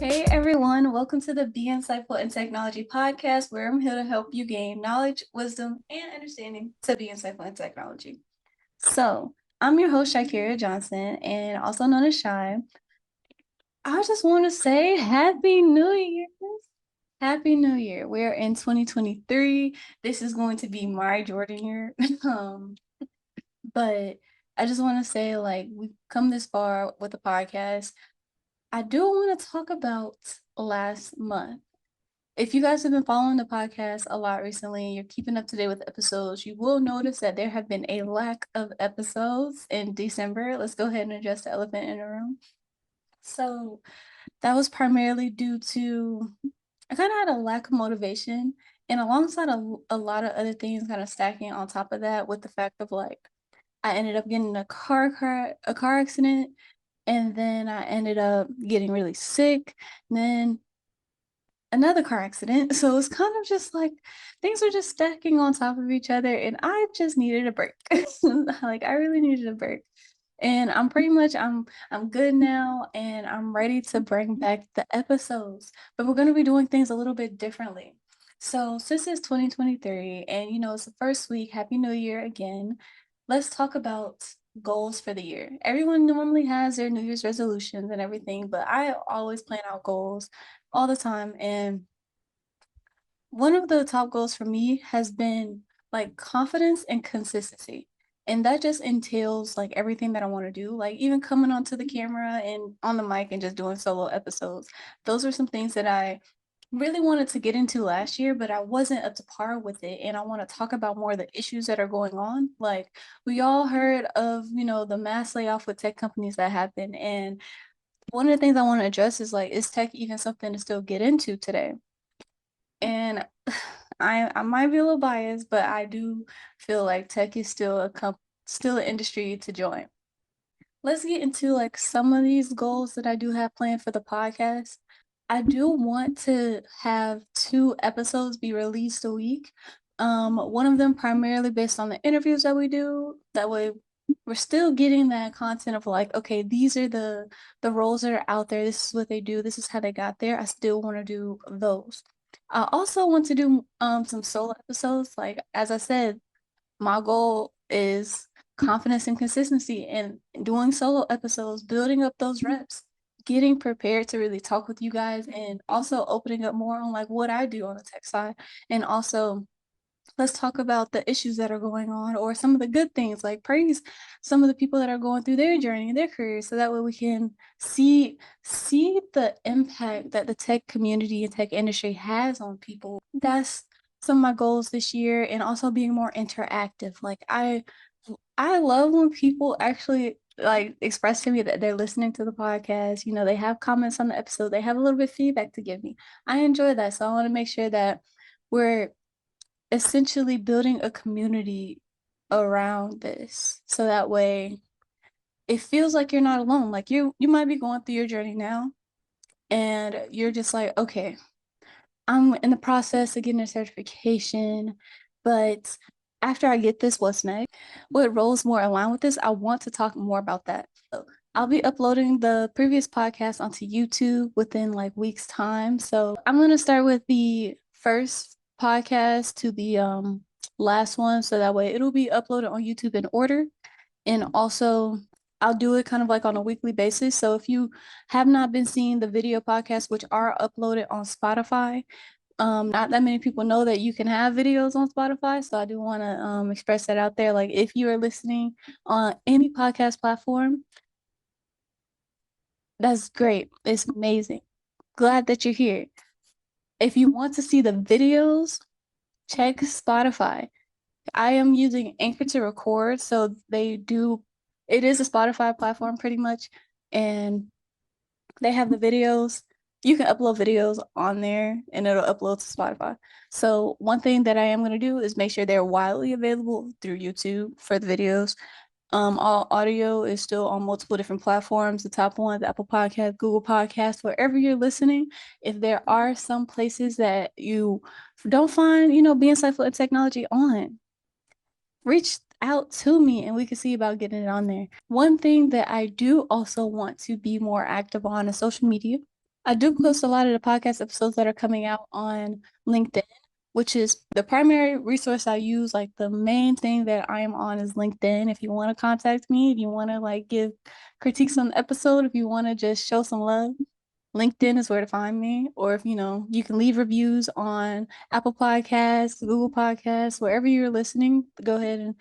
Hey everyone, welcome to the Be Insightful in Technology podcast, where I'm here to help you gain knowledge, wisdom, and understanding to be insightful in technology. So, I'm your host, Shakira Johnson, and also known as Shi. I just want to say Happy New Year. Happy New Year. We're in 2023. This is going to be my Jordan year. But I just want to say, like, we've come this far with the podcast. I do want to talk about last month. If you guys have been following the podcast a lot recently and you're keeping up to date with episodes, you will notice that there have been a lack of episodes in December. Let's go ahead and address the elephant in the room. So that was primarily due to I kind of had a lack of motivation, and alongside a lot of other things kind of stacking on top of that, with the fact of like I ended up getting a car accident, and then I ended up getting really sick. Then another car accident. So it's kind of just like things were just stacking on top of each other, and I just needed a break. Like I really needed a break. And I'm good now, and I'm ready to bring back the episodes. But we're going to be doing things a little bit differently. So since it's 2023 and it's the first week, Happy New Year again. Let's talk about goals for the year. Everyone normally has their New Year's resolutions and everything, but I always plan out goals all the time. And one of the top goals for me has been like confidence and consistency. And that just entails like everything that I want to do, like even coming onto the camera and on the mic and just doing solo episodes. Those are some things that I really wanted to get into last year, but I wasn't up to par with it. And I want to talk about more of the issues that are going on. Like we all heard of, the mass layoff with tech companies that happened. And one of the things I want to address is like, is tech even something to still get into today? And I might be a little biased, but I do feel like tech is still an industry to join. Let's get into like some of these goals that I do have planned for the podcast. I do want to have 2 episodes be released a week. One of them primarily based on the interviews that we do. That way we're still getting that content of like, okay, these are the roles that are out there. This is what they do. This is how they got there. I still want to do those. I also want to do some solo episodes. Like as I said, my goal is confidence and consistency and doing solo episodes, building up those reps, getting prepared to really talk with you guys, and also opening up more on like what I do on the tech side. And also let's talk about the issues that are going on or some of the good things, like praise some of the people that are going through their journey and their careers, so that way we can see the impact that the tech community and tech industry has on people. That's some of my goals this year, and also being more interactive. Like I love when people actually like express to me that they're listening to the podcast. They have comments on the episode, they have a little bit of feedback to give me. I enjoy that. So I want to make sure that we're essentially building a community around this, so that way it feels like you're not alone. Like you might be going through your journey now, and you're just like, okay, I'm in the process of getting a certification, but after I get this, what's next? What roles more align with this? I want to talk more about that. So I'll be uploading the previous podcast onto YouTube within like weeks' time. So I'm gonna start with the first podcast to the last one, so that way it'll be uploaded on YouTube in order. And also I'll do it kind of like on a weekly basis. So if you have not been seeing the video podcasts, which are uploaded on Spotify, not that many people know that you can have videos on Spotify. So I do want to express that out there. Like if you are listening on any podcast platform, that's great. It's amazing. Glad that you're here. If you want to see the videos, check Spotify. I am using Anchor to record, so it is a Spotify platform pretty much, and they have the videos. You can upload videos on there and it'll upload to Spotify. So one thing that I am going to do is make sure they're widely available through YouTube for the videos. All audio is still on multiple different platforms. The top ones, Apple Podcast, Google Podcast, wherever you're listening. If there are some places that you don't find, being insightful in technology on, reach out to me and we can see about getting it on there. One thing that I do also want to be more active on is social media. I do post a lot of the podcast episodes that are coming out on LinkedIn, which is the primary resource I use. Like the main thing that I am on is LinkedIn. If you want to contact me, if you want to like give critiques on the episode, if you want to just show some love, LinkedIn is where to find me. Or if you can leave reviews on Apple Podcasts, Google Podcasts, wherever you're listening, go ahead and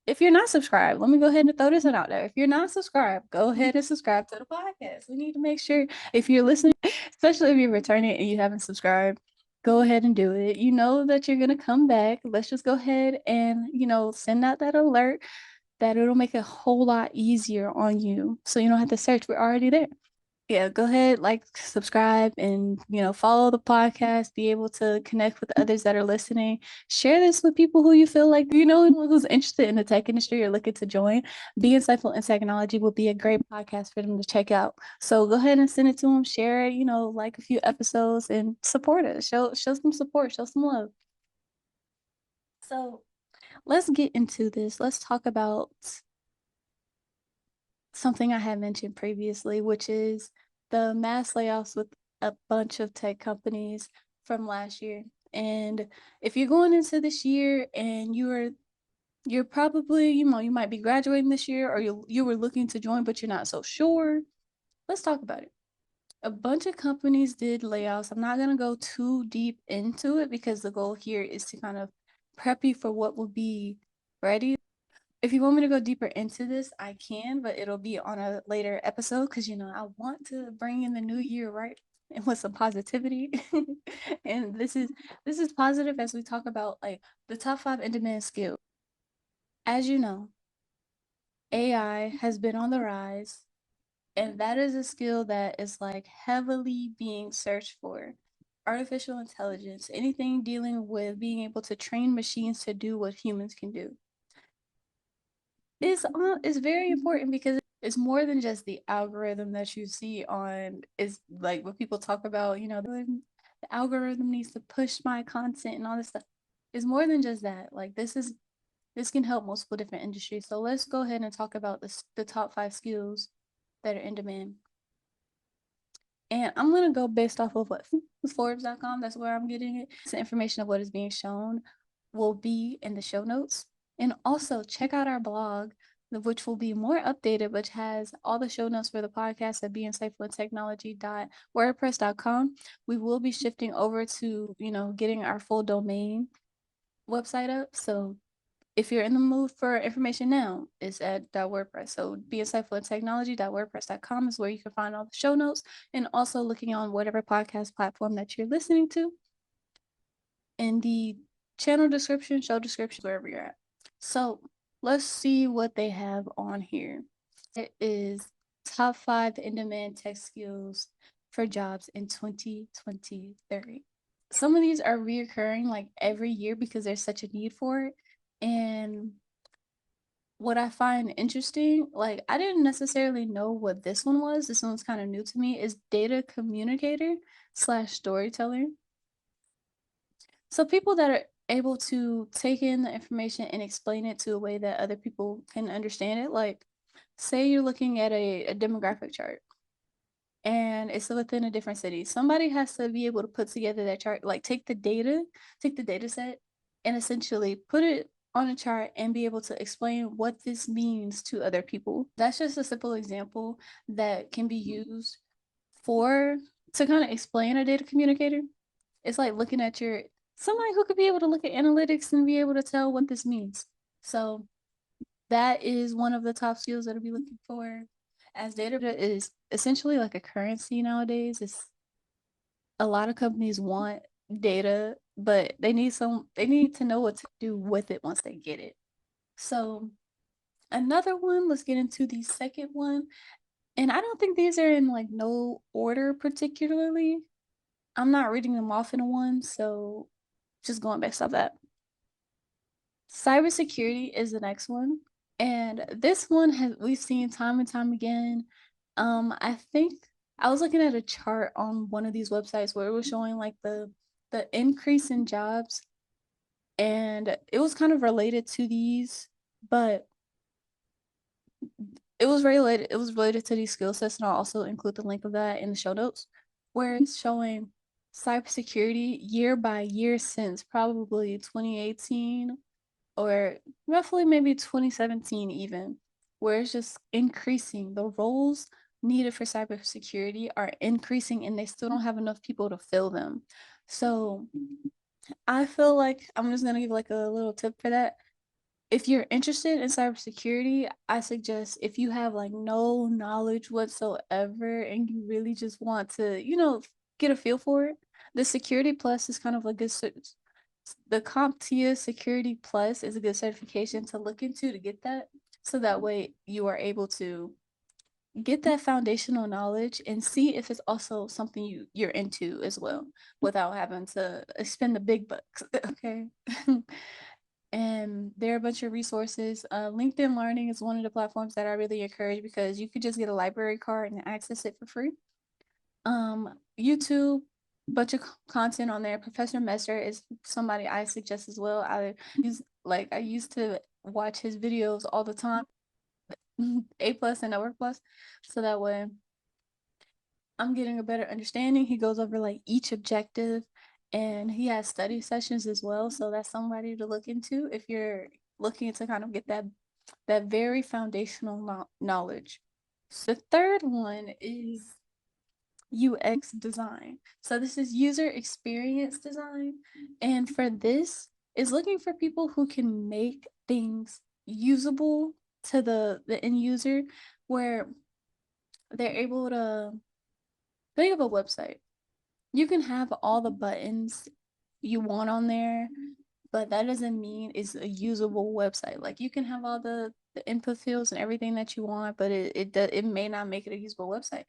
if you're not subscribed, let me go ahead and throw this one out there. If you're not subscribed, go ahead and subscribe to the podcast. We need to make sure if you're listening, especially if you're returning and you haven't subscribed, go ahead and do it. You know that you're going to come back. Let's just go ahead and, send out that alert that it'll make it a whole lot easier on you. So you don't have to search. We're already there. Yeah, go ahead, like, subscribe, and follow the podcast. Be able to connect with others that are listening. Share this with people who you feel like anyone who's interested in the tech industry or looking to join. Be Insightful in Technology will be a great podcast for them to check out. So go ahead and send it to them. Share it. Like a few episodes and support us. Show some support. Show some love. So let's get into this. Let's talk about something I had mentioned previously, which is the mass layoffs with a bunch of tech companies from last year. And if you're going into this year and you're probably, you might be graduating this year or you were looking to join, but you're not so sure. Let's talk about it. A bunch of companies did layoffs. I'm not going to go too deep into it because the goal here is to kind of prep you for what will be ready. If you want me to go deeper into this, I can, but it'll be on a later episode because I want to bring in the new year right and with some positivity. And this is positive as we talk about like the top 5 in-demand skills. As you know, AI has been on the rise, and that is a skill that is like heavily being searched for. Artificial intelligence, anything dealing with being able to train machines to do what humans can do is very important because it's more than just the algorithm that you see on is like what people talk about, the algorithm needs to push my content and all this stuff. It's more than just that. Like this can help multiple different industries. So let's go ahead and talk about the top 5 skills that are in demand. And I'm gonna go based off of what Forbes.com, that's where I'm getting it. So information of what is being shown will be in the show notes. And also check out our blog, which will be more updated, which has all the show notes for the podcast at beinsightfulintechnology.wordpress.com. We will be shifting over to, getting our full domain website up. So if you're in the mood for information now, it's at .wordpress. So beinsightfulintechnology.wordpress.com is where you can find all the show notes and also looking on whatever podcast platform that you're listening to. In the channel description, show description, wherever you're at. So let's see what they have on here. It is top 5 in-demand tech skills for jobs in 2023. Some of these are reoccurring like every year because there's such a need for it. And what I find interesting, like I didn't necessarily know what this one was. This one's kind of new to me, is data communicator slash storyteller. So people that are able to take in the information and explain it to a way that other people can understand it. Like say you're looking at a demographic chart and it's within a different city. Somebody has to be able to put together that chart, like take the data set and essentially put it on a chart and be able to explain what this means to other people. That's just a simple example that can be used for to kind of explain a data communicator. It's like looking at somebody who could be able to look at analytics and be able to tell what this means. So that is one of the top skills that I'll be looking for, as data is essentially like a currency nowadays. It's a lot of companies want data, but they need to know what to do with it once they get it. So another one, let's get into the second one. And I don't think these are in like no order particularly. I'm not reading them off in one, so just going based off that. Cybersecurity is the next one. And this one we've seen time and time again. I think I was looking at a chart on one of these websites where it was showing like the increase in jobs, and it was kind of related to these, but it was related to these skill sets, and I'll also include the link of that in the show notes. where it's showing cybersecurity year by year since probably 2018 or roughly maybe 2017 even, where it's just increasing. The roles needed for cybersecurity are increasing and they still don't have enough people to fill them. So I feel like I'm just gonna give like a little tip for that. If you're interested in cybersecurity, I suggest if you have like no knowledge whatsoever and you really just want to, get a feel for it, the Security Plus is kind of like the CompTIA Security Plus is a good certification to look into to get that. So that way you are able to get that foundational knowledge and see if it's also something you're into as well without having to spend the big bucks. Okay. And there are a bunch of resources. LinkedIn Learning is one of the platforms that I really encourage because you could just get a library card and access it for free. YouTube, bunch of content on there. Professor Messer is somebody I suggest as well. I used to watch his videos all the time. A plus and Network Plus, so that way I'm getting a better understanding. He goes over like each objective and he has study sessions as well. So that's somebody to look into if you're looking to kind of get that very foundational knowledge. So the third one is UX design. So this is user experience design. And for this is looking for people who can make things usable to the end user where they're able to think of a website. You can have all the buttons you want on there, but that doesn't mean it's a usable website. Like you can have all the input fields and everything that you want, but it may not make it a usable website.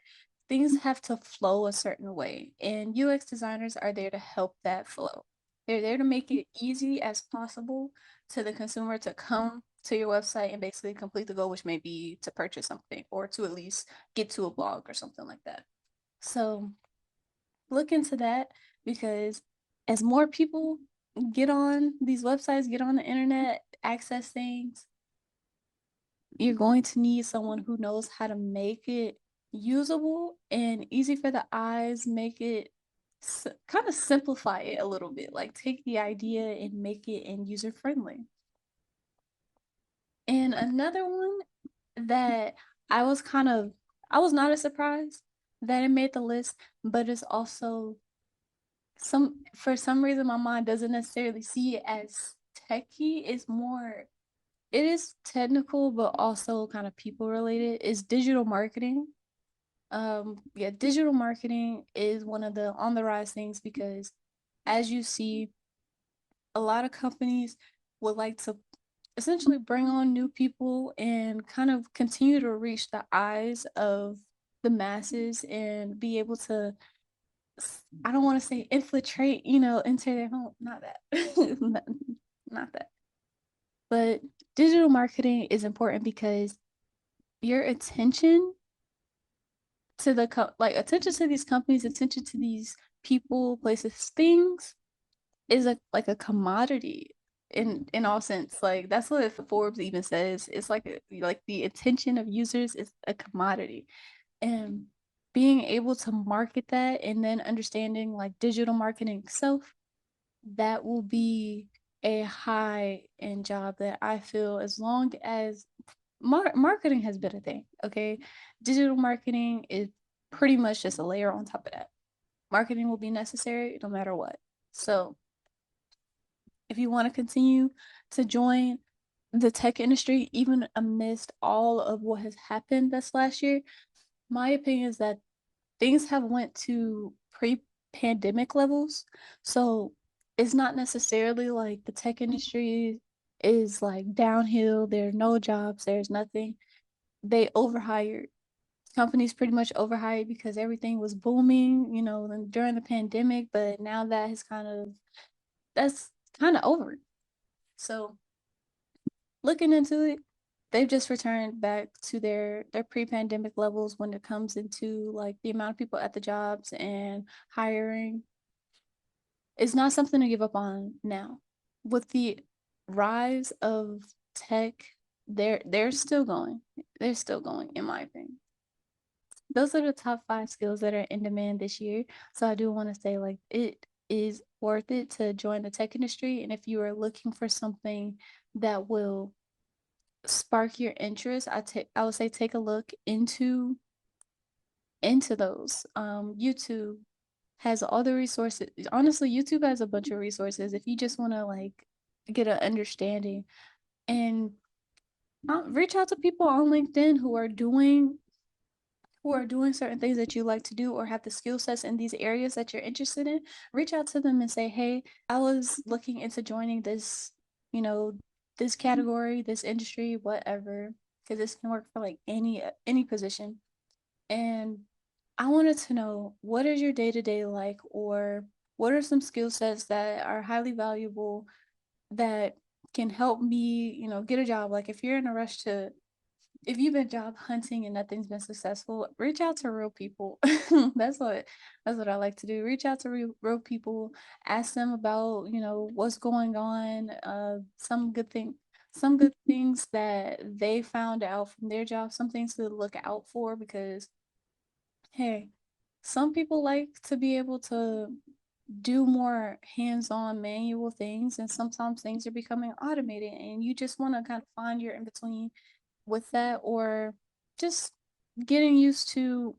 Things have to flow a certain way, and UX designers are there to help that flow. They're there to make it easy as possible to the consumer to come to your website and basically complete the goal, which may be to purchase something or to at least get to a blog or something like that. So look into that because as more people get on these websites, get on the internet, access things, you're going to need someone who knows how to make it usable and easy for the eyes, make it kind of simplify it a little bit, like take the idea and make it in user friendly. And another one that I was kind of, I was not as surprised that it made the list, but it's also for some reason my mind doesn't necessarily see it as techie. It's more, it is technical but also kind of people related. Is digital marketing. Yeah, digital marketing is one of the on the rise things because as you see, a lot of companies would like to essentially bring on new people and kind of continue to reach the eyes of the masses and be able to, I don't want to say infiltrate, into their home. Not that. not that. But digital marketing is important because your attention to like attention to these companies, attention to these people, places, things is like a commodity in all sense. Like that's what Forbes even says. It's like the attention of users is a commodity. And being able to market that and then understanding like digital marketing itself, that will be a high end job that I feel as long as marketing has been a thing. Okay. Digital marketing is pretty much just a layer on top of that. Marketing will be necessary no matter what. So if you want to continue to join the tech industry, even amidst all of what has happened this last year, my opinion is that things have went to pre-pandemic levels. So it's not necessarily like the tech industry is like downhill. There are no jobs. There's nothing. They overhired. Companies pretty much overhired because everything was booming, during the pandemic. But now that's kind of over. So looking into it, they've just returned back to their pre-pandemic levels when it comes into like the amount of people at the jobs and hiring. It's not something to give up on now. With the rise of tech, they're still going. They're still going, in my opinion. those are the top 5 skills that are in demand this year. So I do want to say like it is worth it to join the tech industry. And if you are looking for something that will spark your interest, I would say take a look into those. YouTube has all the resources. Honestly, YouTube has a bunch of resources if you just want to like get an understanding and reach out to people on LinkedIn who are doing certain things that you like to do or have the skill sets in these areas that you're interested in. Reach out to them and say, "Hey, I was looking into joining this, you know, this category, this industry, whatever, because this can work for like any position." And I wanted to know, what is your day-to-day like, or what are some skill sets that are highly valuable that can help me, get a job? Like if you're in a rush to if you've been job hunting and nothing's been successful, reach out to real people. that's what that's what I like to do. Reach out to real people, ask them about, what's going on, some good things that they found out from their job, some things to look out for because hey, some people like to be able to do more hands-on manual things and sometimes things are becoming automated and you just want to kind of find your in between with that or just getting used to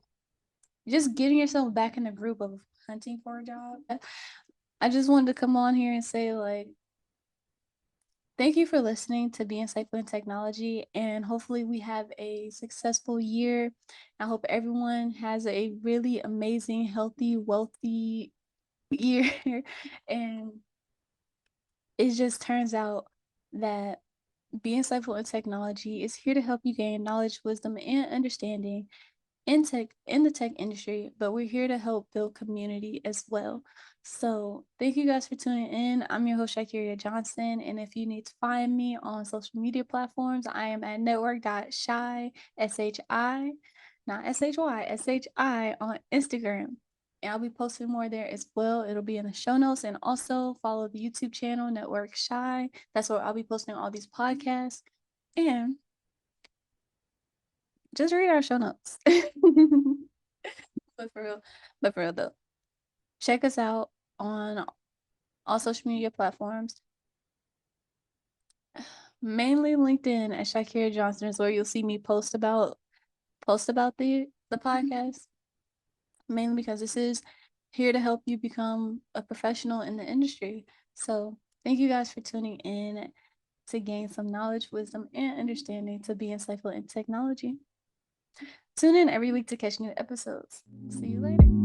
just getting yourself back in the group of hunting for a job. I just wanted to come on here and say like thank you for listening to Be Insightful in Technology and hopefully we have a successful year. I hope everyone has a really amazing, healthy, wealthy year and it just turns out that Be Insightful in Technology is here to help you gain knowledge, wisdom, and understanding in the tech industry, but we're here to help build community as well. So thank you guys for tuning in. I'm your host Shakiria Johnson, and if you need to find me on social media platforms, I am at network.shi shi, not shi on Instagram. And I'll be posting more there as well. It'll be in the show notes, and also follow the YouTube channel Network Shy. That's where I'll be posting all these podcasts. And just read our show notes. but for real, but for real though, check us out on all social media platforms. Mainly LinkedIn at Shakira Johnson is where you'll see me post about the podcast. Mainly because this is here to help you become a professional in the industry. So thank you guys for tuning in to gain some knowledge, wisdom, and understanding to be insightful in technology. Tune in every week to catch new episodes. See you later.